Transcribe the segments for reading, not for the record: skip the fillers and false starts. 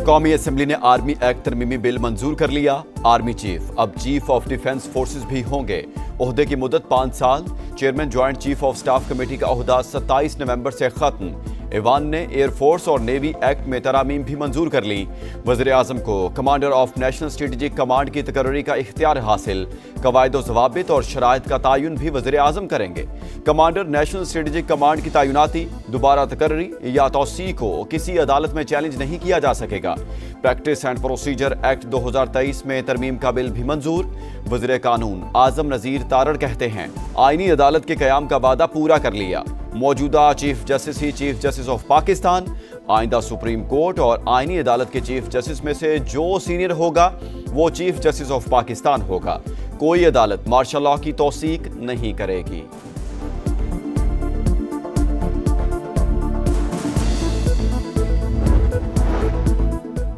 कौमी असेंबली ने army act तरमीमी bill मंजूर कर लिया। आर्मी चीफ अब चीफ ऑफ डिफेंस फोर्सेस भी होंगे। ओहदे की मुद्दत 5 साल। Chairman joint chief of staff committee का ओहदा 27 नवंबर से खत्म। ईवान ने एयरफोर्स और नेवी एक्ट में तरामीम भी मंजूर कर ली। वज़ीर आज़म को commander of national strategic command की तकर्री का इख्तियार हासिल। कवायद ज़वाबित और शराइत का तयन भी वज़ीर आज़म करेंगे। कमांडर नेशनल स्ट्रेटेजिक कमांड की तैनाती, दोबारा तकर्री या तौसी को किसी अदालत में चैलेंज नहीं किया जा सकेगा। प्रैक्टिस एंड प्रोसीजर एक्ट 2023 में तरमीम का बिल भी मंजूर। वज़ीर कानून आज़म नज़ीर तारड़ कहते हैं, आईनी अदालत के क़याम का वादा पूरा कर लिया। मौजूदा chief justice he chief justice of Pakistan. आइंदा सुप्रीम कोर्ट और आईनी अदालत के चीफ जस्टिस में से जो सीनियर होगा वो चीफ जस्टिस ऑफ पाकिस्तान होगा। कोई अदालत मार्शल लॉ की तौसीक नहीं करेगी।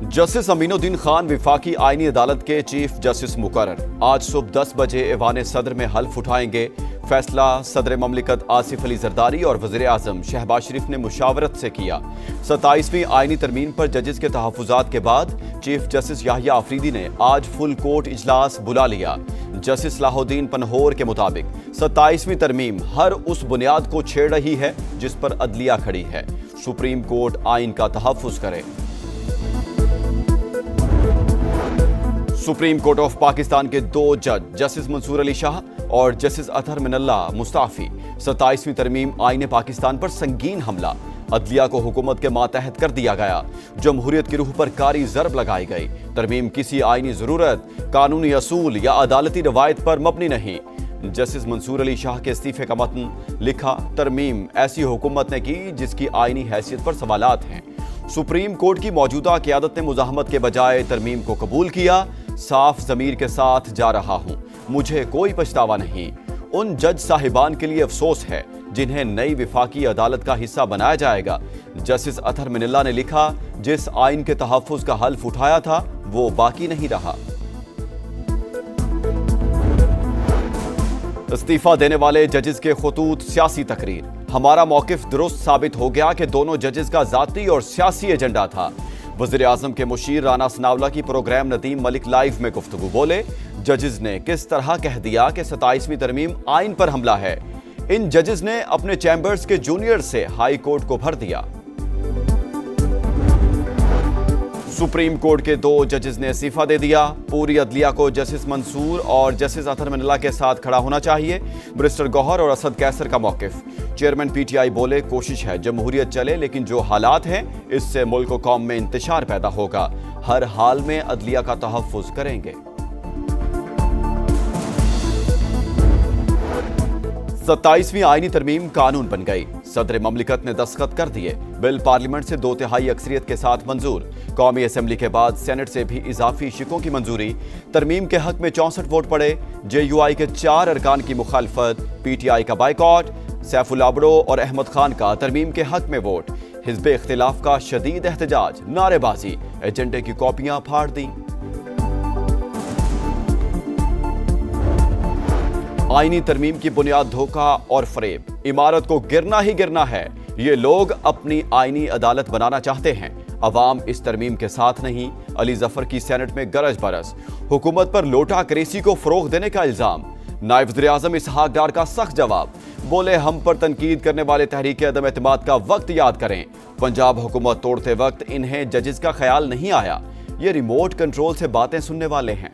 जस्टिस अमीनुद्दीन खान विफाकी आईनी अदालत के चीफ जस्टिस मुकर्रर। आज सुबह 10 बजे ऐवान सदर में हल्फ उठाएंगे। फैसला सदर ममलिकत आसिफ अली जरदारी और वज़ीर आज़म शहबाज शरीफ ने मुशावरत से किया। 27वीं आईनी तरमीम पर जजेस के तहफ़्फ़ुज़ात के बाद चीफ जस्टिस याहिया आफरीदी ने आज फुल कोर्ट इजलास बुला लिया। जस्टिस सलाहुद्दीन पनहोर के मुताबिक 27वीं तरमीम हर उस बुनियाद को छेड़ रही है जिस पर अदलिया खड़ी है। सुप्रीम कोर्ट आइन का तहफ़्फ़ुज़ करे। सुप्रीम कोर्ट ऑफ पाकिस्तान के 2 जज जस्टिस मंसूर अली शाह और जस्टिस अतहर मिनल्ला मुस्ताफी 27वीं तरमीम आईन पाकिस्तान पर संगीन हमला। अदलिया को हुकूमत के मातहत कर दिया गया। जमहूरियत की रूह पर कारी ज़रब लगाई गई। तरमीम किसी आईनी ज़रूरत, कानूनी असूल या अदालती रवायत पर मबनी नहीं। जस्टिस मंसूर अली शाह के इस्तीफे का मतन लिखा, तरमीम ऐसी हुकूमत ने की जिसकी आईनी हैसियत पर सवालात हैं। सुप्रीम कोर्ट की मौजूदा क़यादत ने मुज़ाहमत के बजाय तरमीम को कबूल किया। साफ ज़मीर के साथ जा रहा हूँ, मुझे कोई पछतावा नहीं। उन जज साहिबान के लिए अफसोस है जिन्हें नई विफाकी अदालत का हिस्सा बनाया जाएगा। जस्टिस अतहर मिनल्ला ने लिखा, जिस आइन के तहफ़्फ़ुज़ का हल्फ उठाया था वो बाकी नहीं रहा। इस्तीफा देने वाले जजेस के खुतूत सियासी तकरीर। हमारा मौक़िफ़ दुरुस्त साबित हो गया कि दोनों जजेस का ज़ाती और सियासी एजेंडा था। वज़ीर आज़म के मुशीर राना सनावला की प्रोग्राम नदीम मलिक लाइव में गुफ्तगू बोले, जजेस ने किस तरह कह दिया कि 27वीं तरमीम आइन पर हमला है। इन जजेस ने अपने चैम्बर्स के जूनियर से हाई कोर्ट को भर दिया। सुप्रीम कोर्ट के 2 जजेस ने इस्तीफा दे दिया। पूरी अदलिया को जस्टिस मंसूर और जस्टिस अतहर मिनल्ला के साथ खड़ा होना चाहिए। बैरिस्टर गौहर और असद कैसर का मौक़िफ़। चेयरमैन PTI बोले, कोशिश है जमहूरियत चले, लेकिन जो हालात हैं इससे मुल्क और कौम में इंतशार पैदा होगा। हर हाल में अदलिया का तहफ़्फ़ुज़ करेंगे। 27वीं आईनी तरमीम कानून बन गई। सदर ममलिकत ने दस्तखत कर दिए। बिल पार्लियामेंट से 2/3 अक्सरियत के साथ मंजूर। कौमी असेंबली के बाद सेनेट से भी इजाफी शिकों की मंजूरी। तरमीम के हक में 64 वोट पड़े। JUI के 4 अरकान की मुखालफत। PTI का बाइकॉट। सैफुल आबड़ो और अहमद खान का तरमीम के हक में वोट। हिज़्ब इख्तिलाफ का शदीद एहतजाज, नारेबाजी, एजेंडे की कॉपियां फाड़ दी। आईनी तरमीम की बुनियाद धोखा और फरेब। इमारत को गिरना ही गिरना है। ये लोग अपनी आईनी अदालत बनाना चाहते हैं। अवाम इस तरमीम के साथ नहीं। अली जफर की सेनेट में गरज बरस। हुकूमत पर लोटा करेसी को फरोग देने का इल्जाम। नायब वज़ीर आज़म इसहाक डार का सख्त जवाब। बोले, हम पर तनकीद करने वाले तहरीक अदम एतमाद का वक्त याद करें। पंजाब हुकूमत तोड़ते वक्त इन्हें जजेस का ख्याल नहीं आया। ये रिमोट कंट्रोल से बातें सुनने वाले हैं।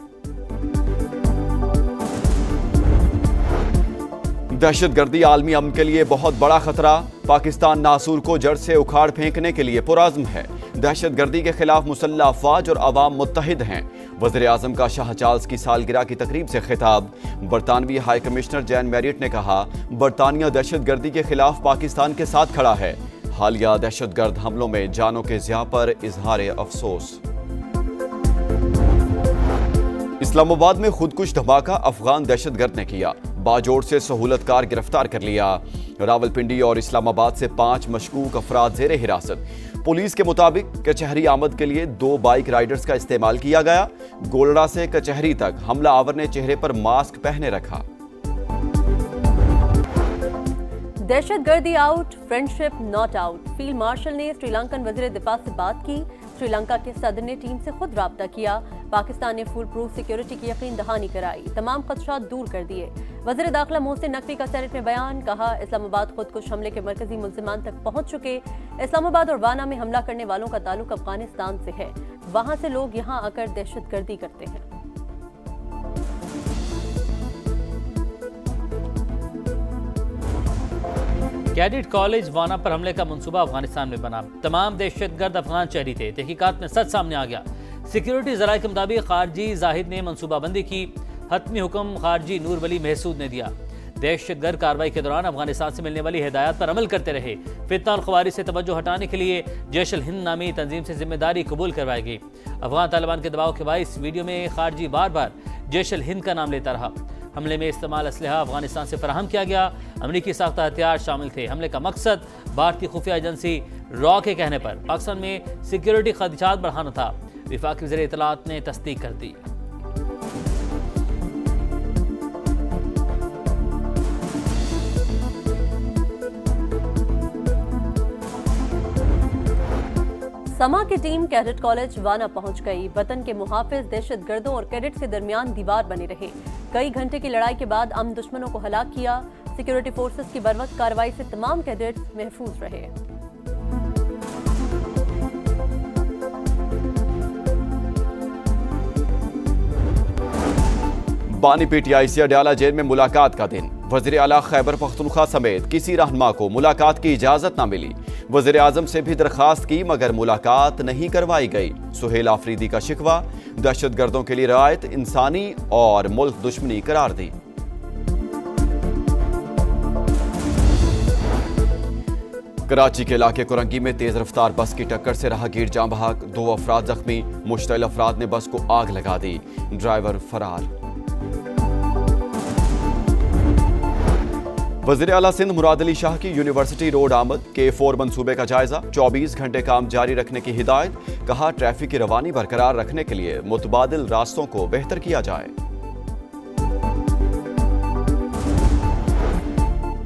दहशतगर्दी आलमी अमन के लिए बहुत बड़ा खतरा। पाकिस्तान नासूर को जड़ से उखाड़ फेंकने के लिए पुरअज़्म है। दहशतगर्दी के खिलाफ मुसल्लह अफवाज और अवाम मुत्तहिद हैं। वज़ीर आज़म का शाह चार्ल्स की सालगिरह की तकरीब से खिताब। बरतानवी हाई कमिश्नर जैन मैरियट ने कहा, बरतानिया दहशतगर्दी के खिलाफ पाकिस्तान के साथ खड़ा है। हालिया दहशतगर्द हमलों में जानों के ज़िया पर इजहार अफसोस। इस्लामाबाद में खुदकुश धमाका अफगान दहशतगर्द ने किया। बाजोड़ से सहूलतकार गिरफ्तार कर लिया। रावलपिंडी और इस्लामाबाद से 5 मशकूक अफराद ज़ेरे हिरासत। पुलिस के मुताबिक कचहरी आमद के लिए 2 बाइक राइडर्स का इस्तेमाल किया गया। गोलड़ा से कचहरी तक हमला आवर ने चेहरे पर मास्क पहने रखा। दहशतगर्दी out, friendship not out. Field marshal ने श्रीलंकन वज़ीर दिफा से बात की। श्रीलंका के सदर ने टीम से खुद राब्ता किया। पाकिस्तान ने फुल प्रूफ सिक्योरिटी की यकीन दहानी कराई, तमाम खदशात दूर कर दिए। वज़ीर दाखिला मोहसिन नकवी का सेनेट में बयान, कहा इस्लामाबाद खुद कुछ हमले के मरकजी मुल्जिमान तक पहुंच चुके। इस्लामाबाद और वाना में हमला करने वालों का ताल्लुक अफगानिस्तान से है, वहां से लोग यहां आकर दहशतगर्दी करते हैं। कैडेट कॉलेज वाना पर हमले का मंसूबा अफगानिस्तान में बना। तमाम दहशतगर्द अफगान शहरी थे। तहकीकात में सच सामने आ गया। सिक्योरिटी जराये के मुताबिक खारजी जाहिद ने मनसूबाबंदी की। हतमी हुक्म खारजी नूर वली महसूद ने दिया। दहशतगर्द कार्रवाई के दौरान अफगानिस्तान से मिलने वाली हिदायत पर अमल करते रहे। फितना और ख्वारिज से तवज्जो हटाने के लिए जैश अल हिंद नामी तंजीम से जिम्मेदारी कबूल करवाई गई। अफगान तालिबान के दबाव के बाइस वीडियो में खारजी बार बार जैश अल हिंद का नाम लेता रहा। हमले में इस्तेमाल असलहा अफगानिस्तान से फराहम किया गया। अमरीकी साख्ता हथियार शामिल थे। हमले का मकसद भारतीय खुफिया एजेंसी रॉ के कहने पर पाकिस्तान में सिक्योरिटी खदशात बढ़ाना था। विफाकी वज़ीर इत्तलात ने तस्दीक कर दी। समा की टीम कैडेट कॉलेज वाना पहुंच गई। वतन के मुहाफिज दहशतगर्दों और कैडेट्स के दरमियान दीवार बने रहे। कई घंटे की लड़ाई के बाद अमन दुश्मनों को हलाक किया। सिक्योरिटी फोर्सेस की बर्वक्त कार्रवाई से तमाम कैडेट्स महफूज रहे। बानी पीटीआई से अडयाला जेल में मुलाकात का दिन। वज़ीर आला खैबर पख्तूनख्वा समेत किसी रहनुमा को मुलाकात की इजाजत न मिली। वज़ीर आज़म से भी दरखास्त की मगर मुलाकात नहीं करवाई गई। सुहेल आफरीदी का शिकवा, दहशतगर्दों के लिए रियायत इंसानी और मुल्क दुश्मनी करार दी। कराची के इलाके कुरंगी में तेज रफ्तार बस की टक्कर से राहगीर जाँ बहक, 2 अफराद जख्मी। मुश्तइल अफराद ने बस को आग लगा दी, ड्राइवर फरार। वज़ीर आला सिंध मुराद अली शाह की यूनिवर्सिटी रोड आमद K4 मंसूबे का जायजा। 24 घंटे काम जारी रखने की हिदायत। कहा ट्रैफिक की रवानी बरकरार रखने के लिए मुतबादिल रास्तों को बेहतर किया जाए।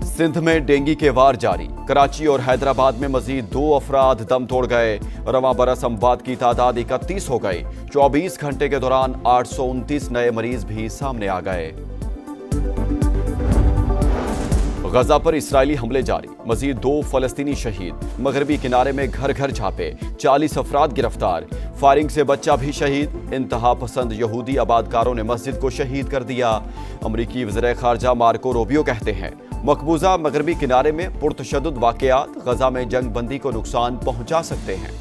सिंध में डेंगू के वार जारी। कराची और हैदराबाद में मजीद 2 अफराद दम तोड़ गए। रवां बरस अमवात की तादाद 31 हो गई। 24 घंटे के दौरान 829 नए मरीज भी सामने आ गए। गजा पर इसराइली हमले जारी। मजीद 2 फलस्तीनी शहीद। मगरबी किनारे में घर घर छापे। 40 अफराद गिरफ्तार। फायरिंग से बच्चा भी शहीद। इंतहा पसंद यहूदी आबादकारों ने मस्जिद को शहीद कर दिया। अमरीकी वज़ीर खारजा मार्को रूबियो कहते हैं मकबूजा मगरबी किनारे में पुरतशद्दुद वाक़यात गजा में जंग बंदी को नुकसान पहुंचा सकते हैं।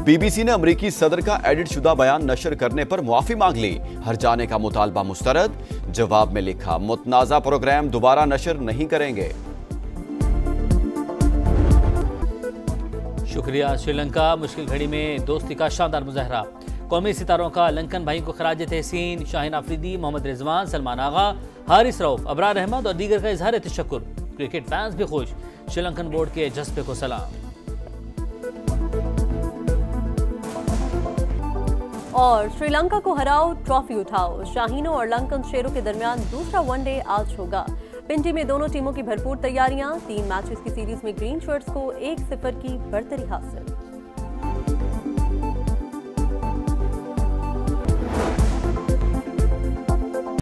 बीबीसी ने अमरीकी सदर का एडिट शुदा बयान नशर करने पर मुआफी मांग ली। हर जाने का मुतालबा मुस्तरद। जवाब में लिखा मुतनाज़ा प्रोग्राम दोबारा नशर नहीं करेंगे। शुक्रिया। श्रीलंका मुश्किल घड़ी में दोस्ती का शानदार मुजाहरा। कौमी सितारों का लंकन भाई को खराज तहसीन। शाहीन आफरीदी, मोहम्मद रिजवान, सलमान आगा, हारिस रऊफ, अबरार अहमद और दीगर का इजहार तशक्कुर। क्रिकेट फैंस भी खुश। श्रीलंकन बोर्ड के जज्बे को सलाम। और श्रीलंका को हराओ, ट्रॉफी उठाओ। शाहीनों और लंकन शेरों के दरमियान दूसरा वनडे आज होगा। पिंडी में दोनों टीमों की भरपूर तैयारियां। 3 मैचेस की सीरीज में ग्रीन शर्ट्स को 1-0 की बढ़तरी हासिल।